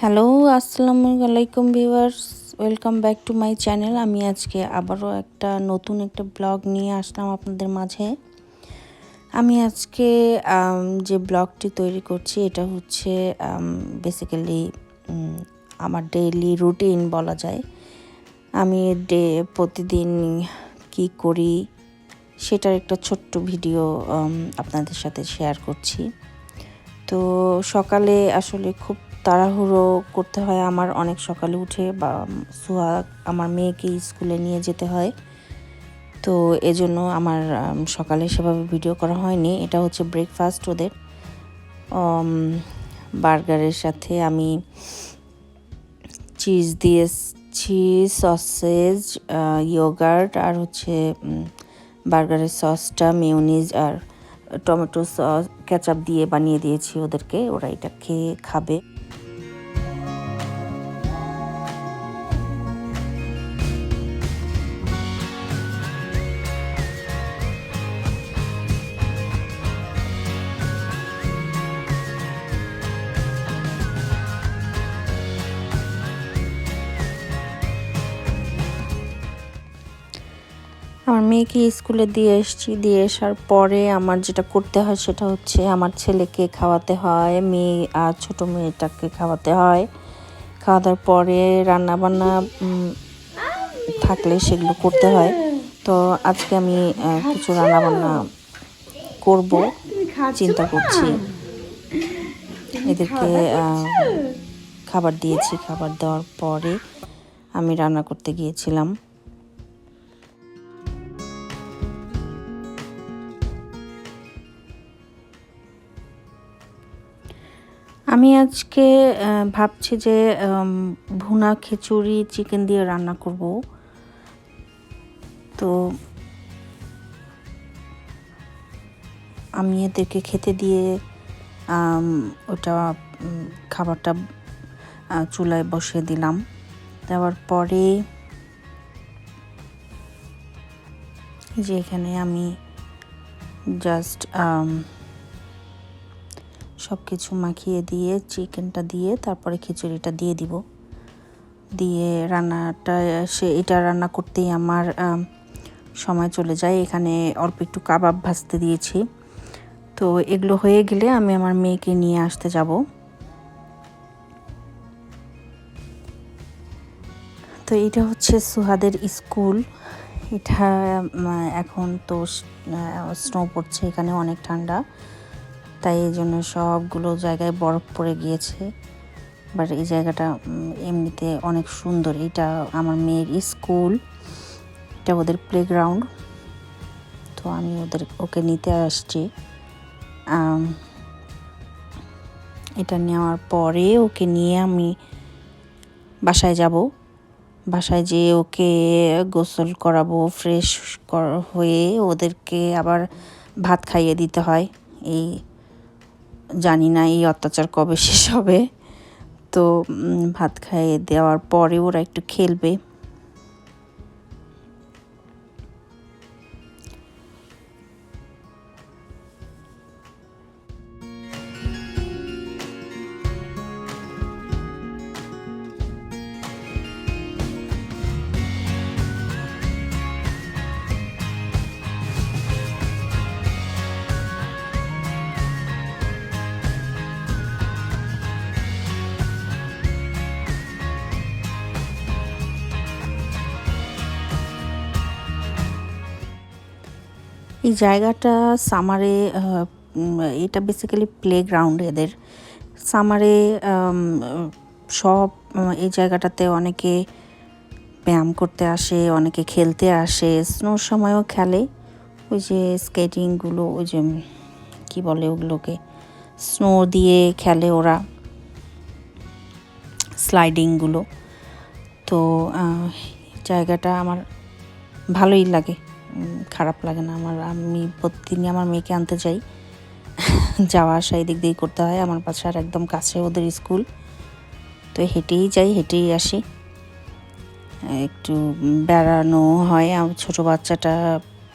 Hello, আসসালামু আলাইকুম viewers, welcome back to my channel. আমি আজকে আবারও নতুন একটা ব্লগ নিয়ে আসলাম আপনাদের মাঝে। আমি আজকে যে ব্লগটি তৈরি করছি এটা হচ্ছে বেসিক্যালি আমার ডেইলি রুটিন বলা যায়। আমি প্রতিদিন কি করি সেটার একটা ছোট্ট ভিডিও আপনাদের সাথে শেয়ার করছি। তো সকালে আসলে খুব তাড়াহুড়ো করতে হয় আমার, অনেক সকালে উঠে বা সোহাগ আমার মেয়েকে স্কুলে নিয়ে যেতে হয়। তো এজন্য আমার সকালে সেভাবে ভিডিও করা হয়নি। এটা হচ্ছে ব্রেকফাস্ট ওদের। বার্গারের সাথে আমি চিজ, সসেজ, ইয়োগার্ট আর হচ্ছে বার্গারের সসটা মেয়োনিজ আর টমেটো সস কেচাপ দিয়ে বানিয়ে দিয়েছি ওদেরকে, ওরা এটা খেয়ে খাবে। আমার মেয়েকে স্কুলে দিয়ে এসেছি, দিয়ে আসার পরে আমার যেটা করতে হয় সেটা হচ্ছে আমার ছেলেকে খাওয়াতে হয়, মেয়ে আর ছোটো মেয়েটাকে খাওয়াতে হয়। খাওয়া দাওয়ার পরে রান্নাবান্না থাকলে সেগুলো করতে হয়। তো আজকে আমি কিছু রান্নাবান্না করব চিন্তা করছি। এদেরকে খাবার দিয়েছি, খাবার দেওয়ার পরে আমি রান্না করতে গিয়েছিলাম। আমি আজকে ভাবছি যে ভুনা খিচুড়ি চিকেন দিয়ে রান্না করব। তো আমি এদেরকে খেতে দিয়ে ওটা খাবারটা চুলায় বসিয়ে দিলাম। দেওয়ার পরে যে এখানে আমি জাস্ট সব কিছু মাখিয়ে দিয়ে চিকেনটা দিয়ে তারপরে খিচুড়িটা দিয়ে দিব। দিয়ে এটা রান্না করতেই আমার সময় চলে যায়। এখানে অল্প একটু কাবাব ভাজতে দিয়েছি। তো এগুলো হয়ে গেলে আমি আমার মেয়েকে নিয়ে আসতে যাব। তো এটা হচ্ছে সুহাদের স্কুল। এটা এখন তো স্নো পড়ছে, এখানে অনেক ঠান্ডা, তাই এই জন্য সবগুলো জায়গায় বরফ পড়ে গিয়েছে। বাট এই জায়গাটা এমনিতে অনেক সুন্দর। এটা আমার মেয়ের স্কুল, এটা ওদের প্লেগ্রাউন্ড। তো আমি ওকে নিতে আসছি। এটা নেওয়ার পরে ওকে নিয়ে আমি বাসায় যাব। বাসায় যেয়ে ওকে গোসল করাবো, ফ্রেশ হয়ে ওদেরকে আবার ভাত খাইয়ে দিতে হয়। এই জানি না এই অত্যাচার কবে শেষ হবে। তো ভাত খাইয়ে দেওয়ার পরে ওরা একটু খেলবে। এই জায়গাটা সামারে, এটা বেসিক্যালি প্লেগ্রাউন্ড এদের। সামারে সব এই জায়গাটাতে অনেকে ব্যায়াম করতে আসে, অনেকে খেলতে আসে, স্নোর সময়ও খেলে। ওই যে স্কেটিংগুলো, ওই যে কী বলে ওগুলোকে, স্নো দিয়ে খেলে ওরা, স্লাইডিংগুলো। তো জায়গাটা আমার ভালোই লাগে, খারাপ লাগে না আমার। আমি প্রতিদিনই আমার মেয়েকে আনতে যাই, যাওয়া আসা এদিক দিয়েই করতে হয়। আমার বাসার একদম কাছে ওদের স্কুল, তো হেঁটেই যাই, হেঁটেই আসি। একটু বেড়ানো হয় আমার ছোটো বাচ্চাটা,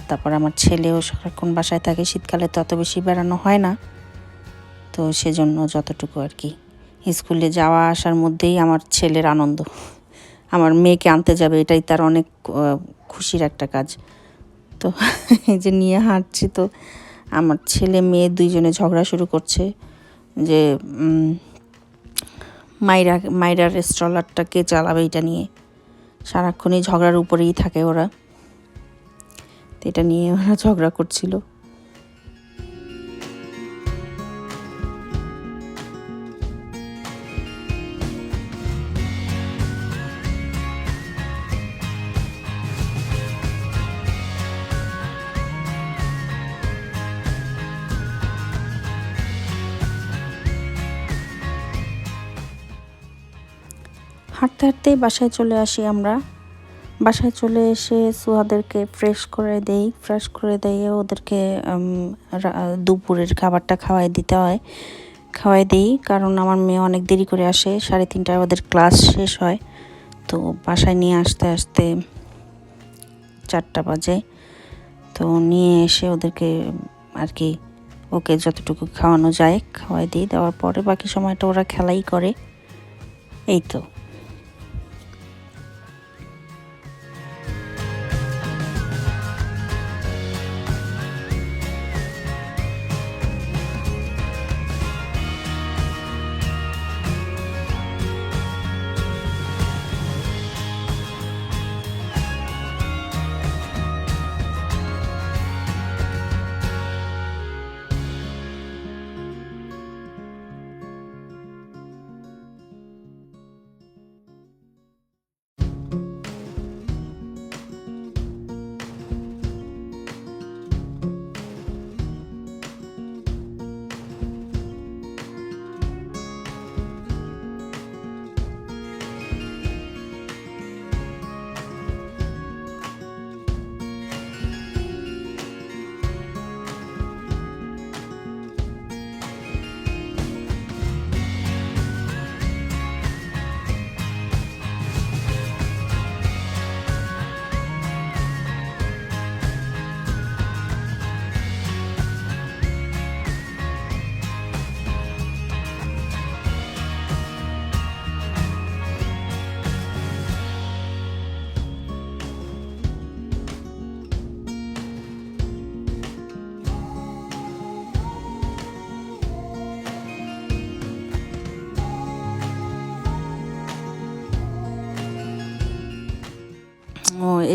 তারপর আমার ছেলেও সারাক্ষণ বাসায় থাকে। শীতকালে তো অত বেশি বেড়ানো হয় না, তো সেজন্য যতটুকু আর কি স্কুলে যাওয়া আসার মধ্যেই আমার ছেলের আনন্দ। আমার মেয়েকে আনতে যাবে, এটাই তার অনেক খুশির একটা কাজ। তো এই যে নিয়ে হাঁটছি, তো আমার ছেলে মেয়ে দুইজনে ঝগড়া শুরু করছে যে মাইরার স্ট্রলারটা কে চালাবে, এটা নিয়ে সারাক্ষণই ঝগড়ার উপরেই থাকে ওরা। তো এটা নিয়ে ওরা ঝগড়া করছিল। হাঁটতে হাঁটতেই বাসায় চলে আসি আমরা। বাসায় চলে এসে সুহাদেরকে ফ্রেশ করে দিয়ে ওদেরকে দুপুরের খাবারটা খাওয়াই দিই, কারণ আমার মেয়ে অনেক দেরি করে আসে, 3:30টায় ওদের ক্লাস শেষ হয়। তো বাসায় নিয়ে আসতে আসতে 4টা বাজে। তো নিয়ে এসে ওদেরকে আর কি ওকে যতটুকু খাওয়ানো যায় খাওয়াই দিই, দেওয়ার পরে বাকি সময়টা ওরা খেলাই করে। এই তো।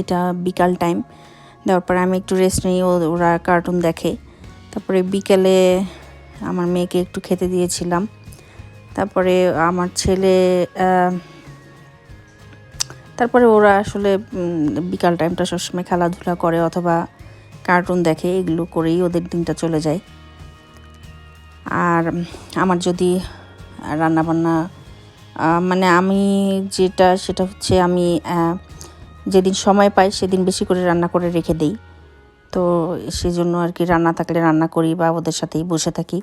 এটা বিকাল টাইম, দেওয়ার পরে আমি একটু রেস্ট নিই, ওরা কার্টুন দেখে। তারপরে বিকেলে আমার মেয়েকে একটু খেতে দিয়েছিলাম। তারপরে আমার ছেলে তারপরে ওরা আসলে বিকাল টাইমটা সবসময় খেলাধুলা করে অথবা কার্টুন দেখে, এগুলো করেই ওদের দিনটা চলে যায়। আর আমার যদি রান্নাবান্না মানে আমি সেটা হচ্ছে আমি যেদিন সময় পাই সেদিন বেশি করে রান্না করে রেখে দেই। তো সেজন্য আর কি রান্না থাকলে রান্না করি বা ওদের সাথেই বসে থাকি।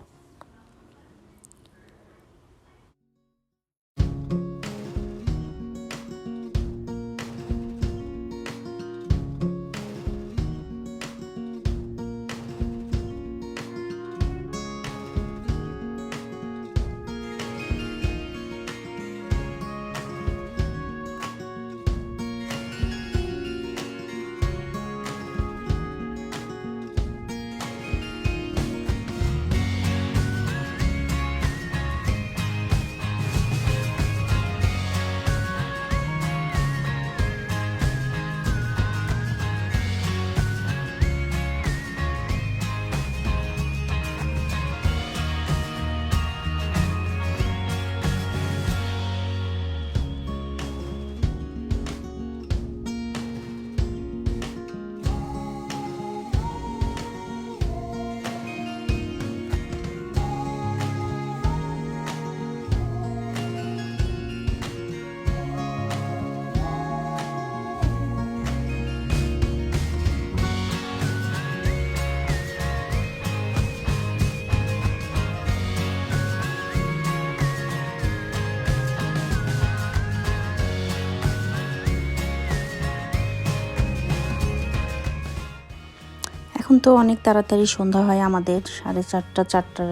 এখন তো অনেক তাড়াতাড়ি সন্ধ্যা হয় আমাদের, 4:30 4টা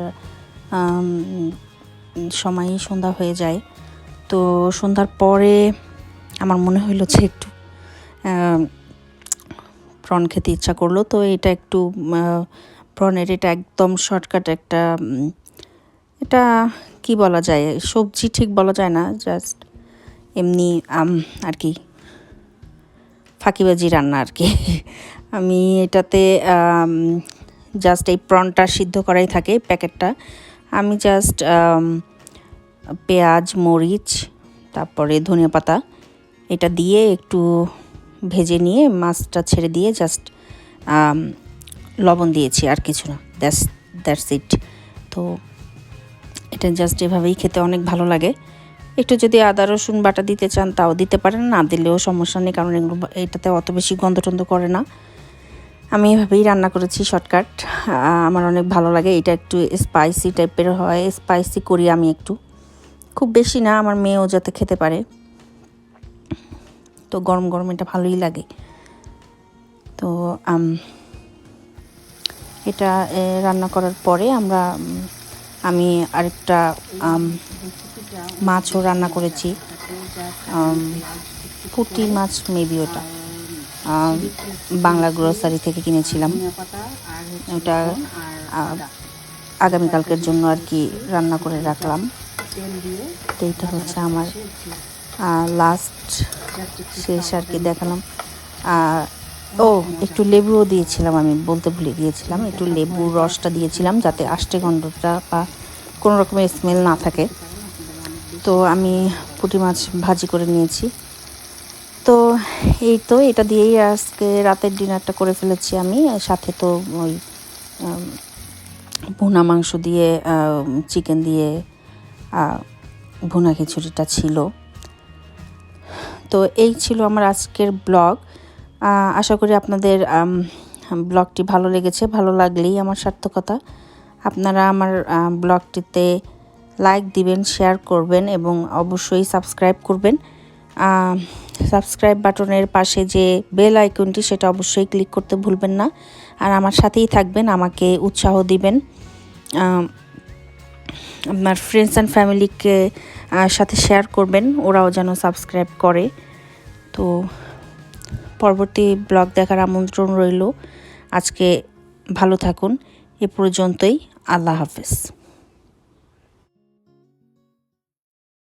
সময়ই সন্ধ্যা হয়ে যায়। তো সন্ধ্যার পরে আমার মনে হইলো যে একটু প্রন খেতে ইচ্ছা করলো। তো এটা একটু প্রনের এটা একদম শর্টকাট একটা, এটা কি বলা যায়, সবজি ঠিক বলা যায় না, জাস্ট এমনি আর কি ফাঁকিবাজি রান্না আর কি। আমি এটাতে জাস্ট এই প্রনটা সিদ্ধ করাই থাকে প্যাকেটটা। আমি জাস্ট পেঁয়াজ, মরিচ, তারপরে ধনিয়া পাতা এটা দিয়ে একটু ভেজে নিয়ে মাছটা ছেড়ে দিয়ে জাস্ট লবণ দিয়েছি, আর কিছু না। That's it. তো এটা জাস্ট এভাবেই খেতে অনেক ভালো লাগে। একটু যদি আদা রসুন বাটা দিতে চান তাও দিতে পারেন, না দিলেও সমস্যা নেই, কারণ এটাতে অত বেশি গন্ধ টন্ধ করে না। আমি এভাবেই রান্না করেছি শর্টকাট, আমার অনেক ভালো লাগে। এটা একটু স্পাইসি টাইপের হয়, স্পাইসি করি আমি একটু, খুব বেশি না, আমার মেয়েও যাতে খেতে পারে। তো গরম গরম এটা ভালোই লাগে। তো এটা রান্না করার পরে আমি আরেকটা মাছও রান্না করেছি, পুঁটি মাছ মেবি, ওটা বাংলা গ্রোসারি থেকে কিনেছিলাম। ওটা আগামীকালকের জন্য আর কি রান্না করে রাখলাম। তো এইটা হচ্ছে আমার লাস্ট শেষ আর কি দেখালাম। একটু লেবুও দিয়েছিলাম, আমি বলতে ভুলে গিয়েছিলাম, একটু লেবুর রসটা দিয়েছিলাম যাতে আষ্টে গন্ধটা বা কোনো রকমের স্মেল না থাকে। তো আমি পুঁটি মাছ ভাজি করে নিয়েছি। তো এই তো এটা দিয়েই আজকে রাতের ডিনারটা করে ফেলেছি আমি। সাথে তো ওই ভুনা মাংস দিয়ে চিকেন দিয়ে ভুনা খিচুড়িটা ছিল। তো এই ছিল আমার আজকের ব্লগ। আশা করি আপনাদের ব্লগটি ভালো লেগেছে। ভালো লাগলেই আমার সার্থকতা। আপনারা আমার ব্লগটিতে লাইক দিবেন, শেয়ার করবেন এবং অবশ্যই সাবস্ক্রাইব করবেন। সাবস্ক্রাইব বাটনের পাশে যে বেল আইকনটি সেটা অবশ্যই ক্লিক করতে ভুলবেন না। আর আমার সাথেই থাকবেন, আমাকে উৎসাহ দিবেন। আপনার ফ্রেন্ডস অ্যান্ড ফ্যামিলিকে সাথে শেয়ার করবেন, ওরাও যেন সাবস্ক্রাইব করে। তো পরবর্তী ব্লগ দেখার আমন্ত্রণ রইল। আজকে ভালো থাকুন। এ পর্যন্তই। আল্লাহ হাফেজ।